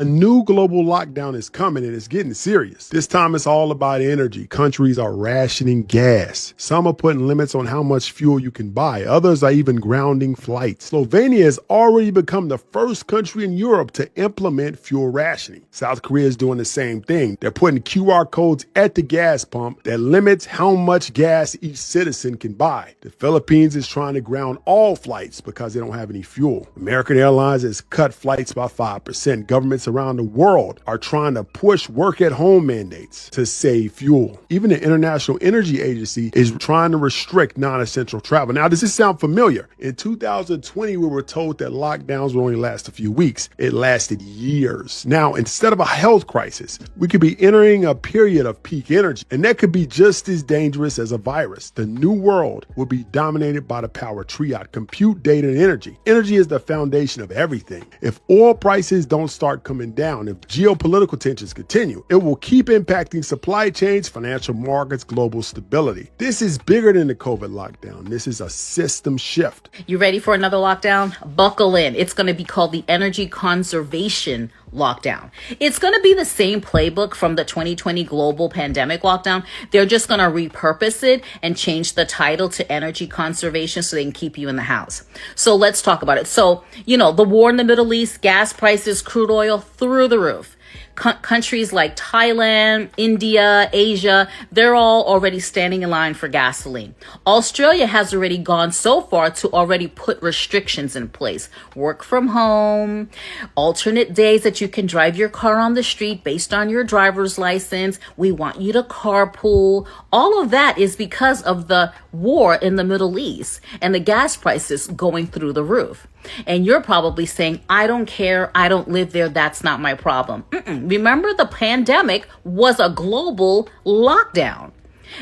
A new global lockdown is coming and it's getting serious. This time it's all about energy. Countries are rationing gas. Some are putting limits on how much fuel you can buy. Others are even grounding flights. Slovenia has already become the first country in Europe to implement fuel rationing. South Korea is doing the same thing. They're putting QR codes at the gas pump that limits how much gas each citizen can buy. The Philippines is trying to ground all flights because they don't have any fuel. American Airlines has cut flights by 5%. Governments around the world are trying to push work-at-home mandates to save fuel. Even the International Energy Agency is trying to restrict non-essential travel. Now, does this sound familiar? In 2020, we were told that lockdowns would only last a few weeks. It lasted years. Now, instead of a health crisis, we could be entering a period of peak energy, and that could be just as dangerous as a virus. The new world will be dominated by the power triad: compute, data, and energy. Energy is the foundation of everything. If oil prices don't start coming down, if geopolitical tensions continue, it will keep impacting supply chains, financial markets, global stability. This is bigger than the COVID lockdown. This is a system shift. You ready for another lockdown? Buckle in. It's going to be called the energy conservation lockdown. It's going to be the same playbook from the 2020 global pandemic lockdown. They're just going to repurpose it and change the title to energy conservation so they can keep you in the house. So let's talk about it. So, the war in the Middle East, gas prices, crude oil through the roof. Countries like Thailand, India, Asia, they're all already standing in line for gasoline. Australia has already gone so far to already put restrictions in place. Work from home, alternate days that you can drive your car on the street based on your driver's license. We want you to carpool. All of that is because of the war in the Middle East and the gas prices going through the roof. And you're probably saying, I don't care. I don't live there. That's not my problem. Remember, the pandemic was a global lockdown.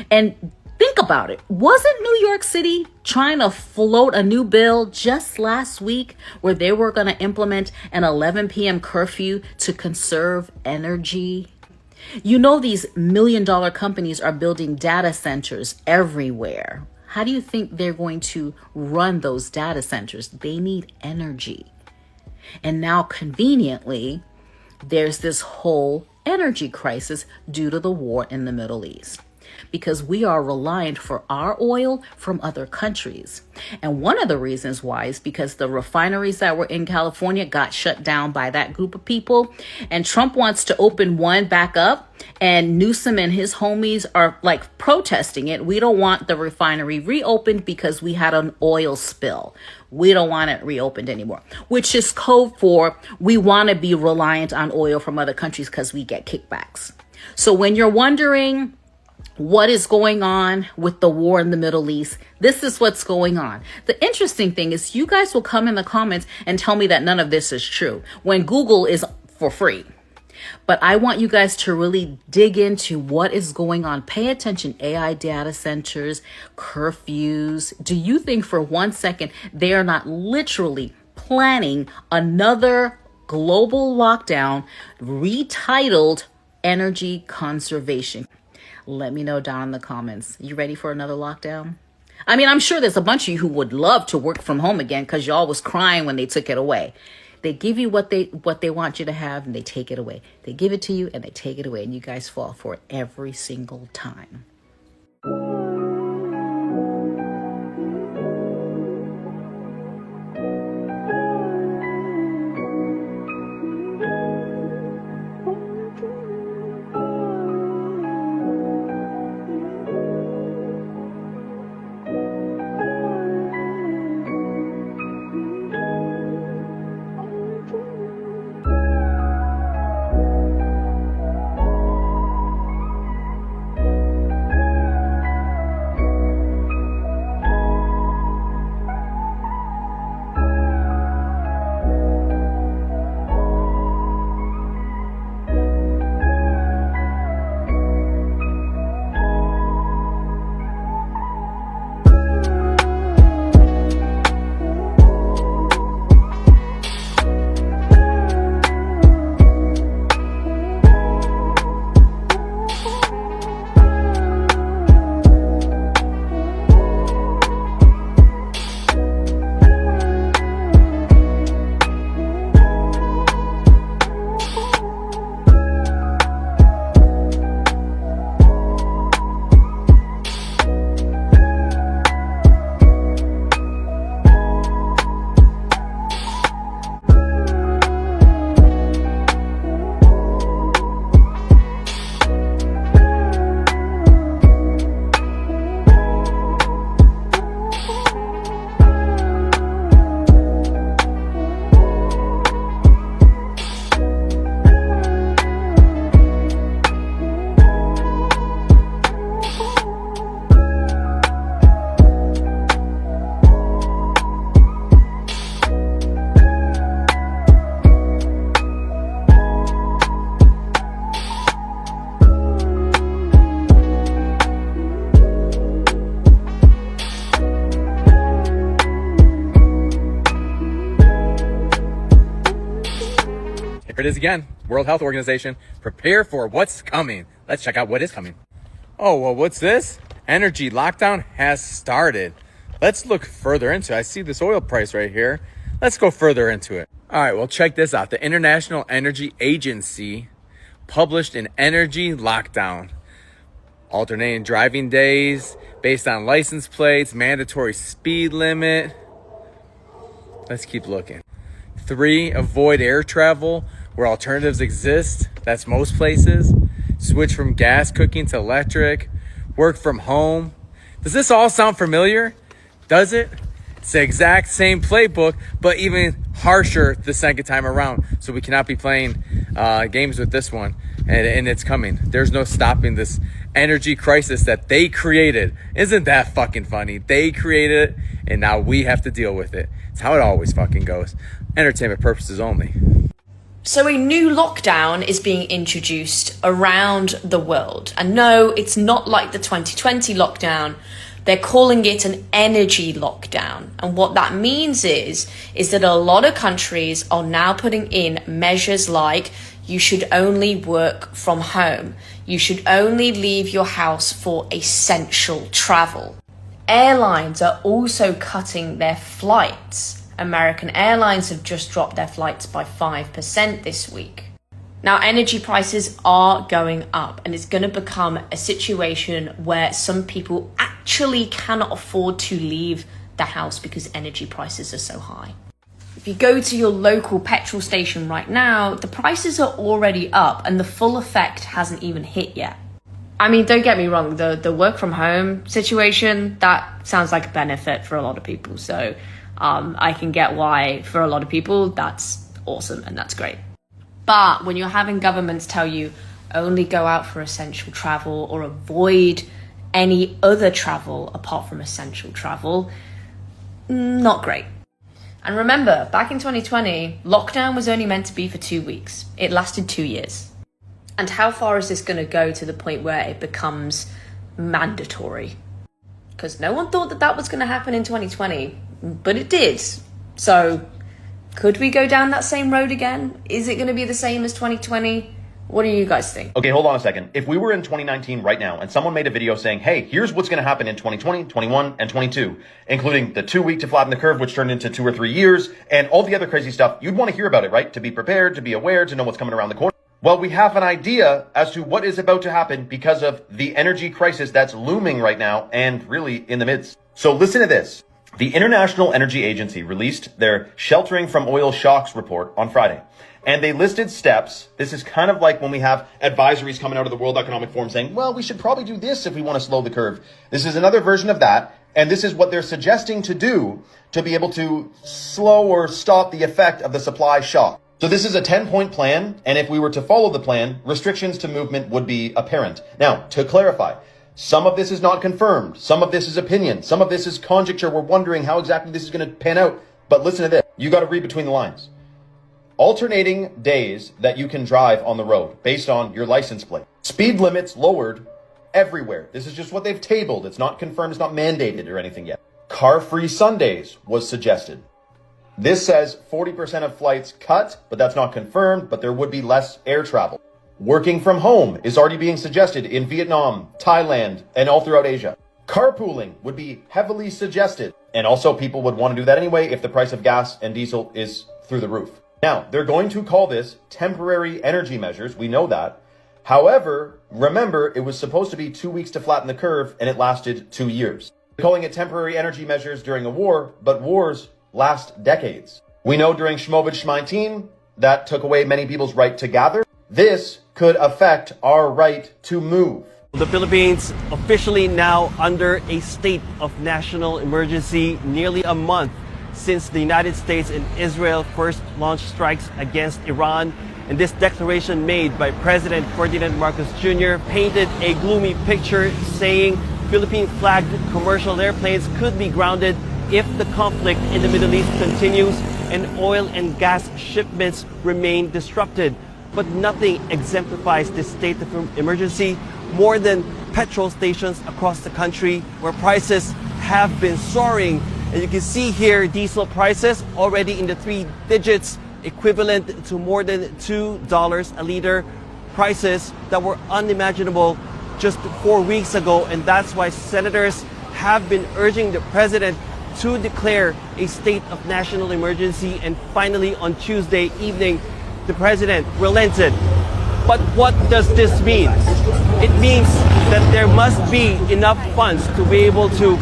And think about it. Wasn't New York City trying to float a new bill just last week where they were going to implement an 11 p.m. curfew to conserve energy? These million-dollar companies are building data centers everywhere. How do you think they're going to run those data centers? They need energy. And now, conveniently, there's this whole energy crisis due to the war in the Middle East, because we are reliant for our oil from other countries. And one of the reasons why is because the refineries that were in California got shut down by that group of people. And Trump wants to open one back up. And Newsom and his homies are protesting it. We don't want the refinery reopened because we had an oil spill. We don't want it reopened anymore, which is code for we want to be reliant on oil from other countries because we get kickbacks. So when you're wondering what is going on with the war in the Middle East, this is what's going on. The interesting thing is you guys will come in the comments and tell me that none of this is true when Google is for free. But I want you guys to really dig into what is going on. Pay attention. AI data centers, curfews. Do you think for 1 second they are not literally planning another global lockdown retitled energy conservation? Let me know down in the comments. You ready for another lockdown? I'm sure there's a bunch of you who would love to work from home again because y'all was crying when they took it away. They give you what they want you to have and they take it away. They give it to you and they take it away, and you guys fall for it every single time. it is again. World Health Organization. Prepare for what's coming. Let's check out what is coming. Oh, well, what's this? Energy lockdown has started. Let's look further into it. I see this oil price right here. Let's go further into it. All right, well, check this out. The International Energy Agency published an energy lockdown. Alternating driving days based on license plates, mandatory speed limit. Let's keep looking. 3, avoid air travel where alternatives exist. That's most places. Switch from gas cooking to electric. Work from home. Does this all sound familiar? Does it? It's the exact same playbook, but even harsher the second time around. So we cannot be playing games with this one. And it's coming. There's no stopping this energy crisis that they created. Isn't that fucking funny? They created it, and now we have to deal with it. It's how it always fucking goes. Entertainment purposes only. So a new lockdown is being introduced around the world. And no, it's not like the 2020 lockdown. They're calling it an energy lockdown. And what that means is that a lot of countries are now putting in measures like you should only work from home. You should only leave your house for essential travel. Airlines are also cutting their flights. American Airlines have just dropped their flights by 5% this week. Now, energy prices are going up, and it's going to become a situation where some people actually cannot afford to leave the house because energy prices are so high. If you go to your local petrol station right now, the prices are already up and the full effect hasn't even hit yet. I mean, don't get me wrong, the work from home situation, that sounds like a benefit for a lot of people. So I can get why for a lot of people that's awesome and that's great. But when you're having governments tell you only go out for essential travel or avoid any other travel apart from essential travel, not great. And remember, back in 2020, lockdown was only meant to be for 2 weeks. It lasted 2 years. And how far is this going to go to the point where it becomes mandatory? Because no one thought that was going to happen in 2020, but it did. So could we go down that same road again? Is it going to be the same as 2020? What do you guys think? Okay, hold on a second. If we were in 2019 right now and someone made a video saying, hey, here's what's going to happen in 2020, 21, and 22, including the 2 week to flatten the curve, which turned into 2 or 3 years, and all the other crazy stuff, you'd want to hear about it, right? To be prepared, to be aware, to know what's coming around the corner. Well, we have an idea as to what is about to happen because of the energy crisis that's looming right now and really in the midst. So listen to this. The International Energy Agency released their Sheltering from Oil Shocks report on Friday. And they listed steps. This is kind of like when we have advisories coming out of the World Economic Forum saying, well, we should probably do this if we want to slow the curve. This is another version of that. And this is what they're suggesting to do to be able to slow or stop the effect of the supply shock. So this is a 10-point plan. And if we were to follow the plan, restrictions to movement would be apparent. Now, to clarify, some of this is not confirmed. Some of this is opinion. Some of this is conjecture. We're wondering how exactly this is going to pan out. But listen to this. You got to read between the lines. Alternating days that you can drive on the road based on your license plate. Speed limits lowered everywhere. This is just what they've tabled. It's not confirmed. It's not mandated or anything yet. Car-free Sundays was suggested. This says 40% of flights cut, but that's not confirmed, but there would be less air travel. Working from home is already being suggested in Vietnam, Thailand, and all throughout Asia. Carpooling would be heavily suggested. And also people would want to do that anyway if the price of gas and diesel is through the roof. Now, they're going to call this temporary energy measures. We know that. However, remember, it was supposed to be 2 weeks to flatten the curve, and it lasted 2 years. They're calling it temporary energy measures during a war, but wars last decades. We know during Shmovid-Shmaitin, that took away many people's right to gather. This could affect our right to move. The Philippines officially now under a state of national emergency nearly a month since the United States and Israel first launched strikes against Iran. And this declaration made by President Ferdinand Marcos Jr. painted a gloomy picture saying Philippine-flagged commercial airplanes could be grounded if the conflict in the Middle East continues and oil and gas shipments remain disrupted. But nothing exemplifies this state of emergency more than petrol stations across the country where prices have been soaring. And you can see here diesel prices already in the 3 digits equivalent to more than $2 a liter, prices that were unimaginable just 4 weeks ago. And that's why senators have been urging the president to declare a state of national emergency. And finally, on Tuesday evening, the president relented. But what does this mean? It means that there must be enough funds to be able to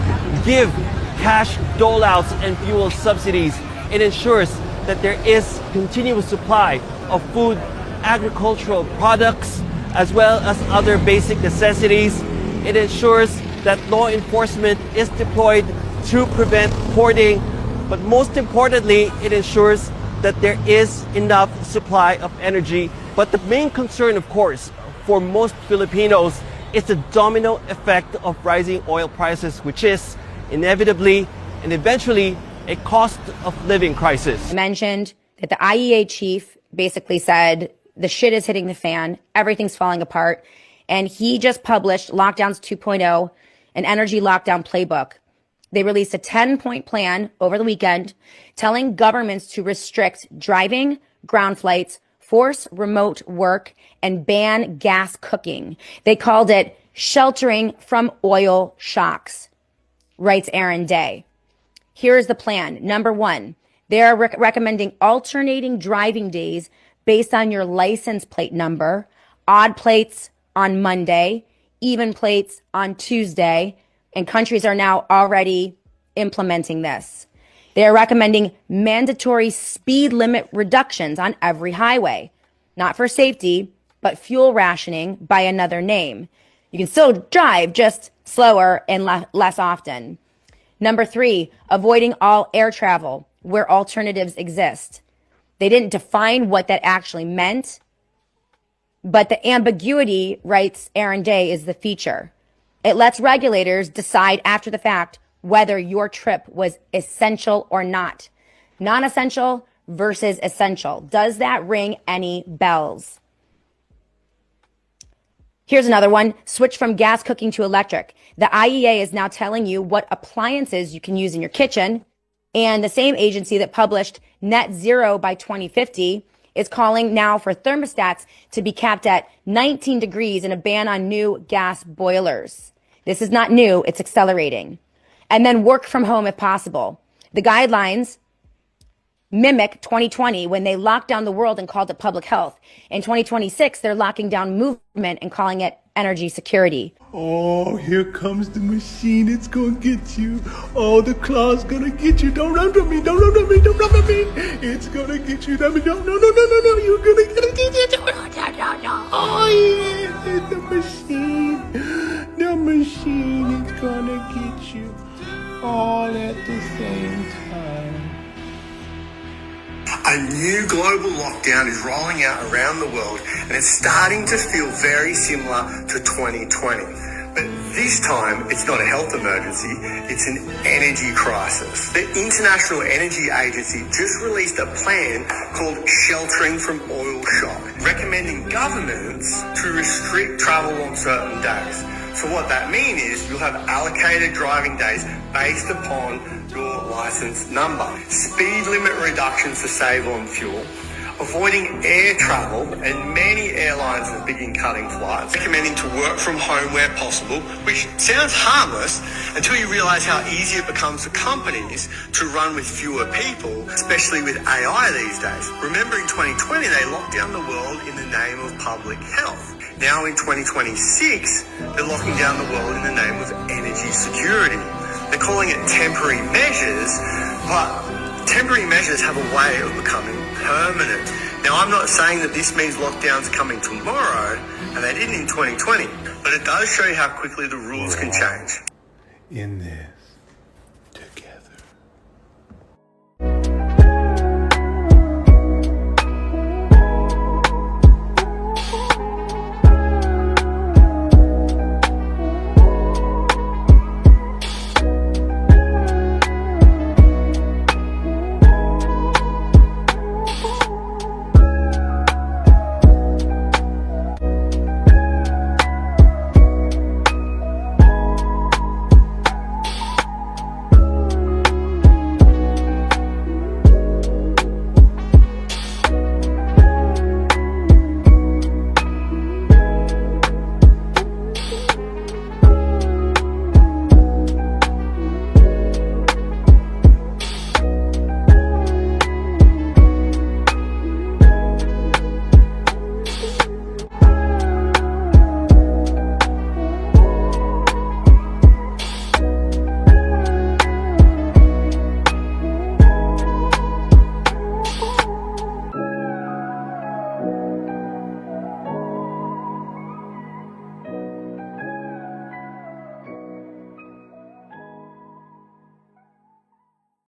give cash dole-outs and fuel subsidies. It ensures that there is continuous supply of food, agricultural products, as well as other basic necessities. It ensures that law enforcement is deployed to prevent hoarding, but most importantly, it ensures that there is enough supply of energy. But the main concern, of course, for most Filipinos is the domino effect of rising oil prices, which is inevitably and eventually a cost of living crisis. I mentioned that the IEA chief basically said the shit is hitting the fan, everything's falling apart, and he just published Lockdowns 2.0, an energy lockdown playbook. They released a 10-point plan over the weekend telling governments to restrict driving, ground flights, force remote work, and ban gas cooking. They called it sheltering from oil shocks, writes Aaron Day. Here's the plan. Number one, they are recommending alternating driving days based on your license plate number, odd plates on Monday, even plates on Tuesday, and countries are now already implementing this. They are recommending mandatory speed limit reductions on every highway, not for safety, but fuel rationing by another name. You can still drive, just slower and less often. Number three, avoiding all air travel where alternatives exist. They didn't define what that actually meant, but the ambiguity, writes Aaron Day, is the feature. It lets regulators decide after the fact whether your trip was essential or not. Non-essential versus essential. Does that ring any bells? Here's another one. Switch from gas cooking to electric. The IEA is now telling you what appliances you can use in your kitchen. And the same agency that published net zero by 2050 is calling now for thermostats to be capped at 19 degrees and a ban on new gas boilers. This is not new, it's accelerating. And then work from home if possible. The guidelines mimic 2020 when they locked down the world and called it public health. In 2026, they're locking down movement and calling it energy security. Oh, here comes the machine. It's gonna get you. Oh, the claw's gonna get you. Don't run from me. Don't run from me. Don't run from me. It's gonna get you. No. You're gonna get it. No. Oh, yeah. The machine. The machine is gonna get you all at the same time. A new global lockdown is rolling out around the world, and it's starting to feel very similar to 2020. But this time, it's not a health emergency, it's an energy crisis. The International Energy Agency just released a plan called Sheltering from Oil Shock, recommending governments to restrict travel on certain days. So what that means is you'll have allocated driving days based upon your license number. Speed limit reductions to save on fuel. Avoiding air travel, and many airlines have begun cutting flights. Recommending to work from home where possible, which sounds harmless until you realize how easy it becomes for companies to run with fewer people, especially with AI these days. Remember in 2020, they locked down the world in the name of public health. Now in 2026, they're locking down the world in the name of energy security. They're calling it temporary measures, but temporary measures have a way of becoming permanent. Now, I'm not saying that this means lockdowns are coming tomorrow, and they didn't in 2020, but it does show you how quickly the rules can change. In this.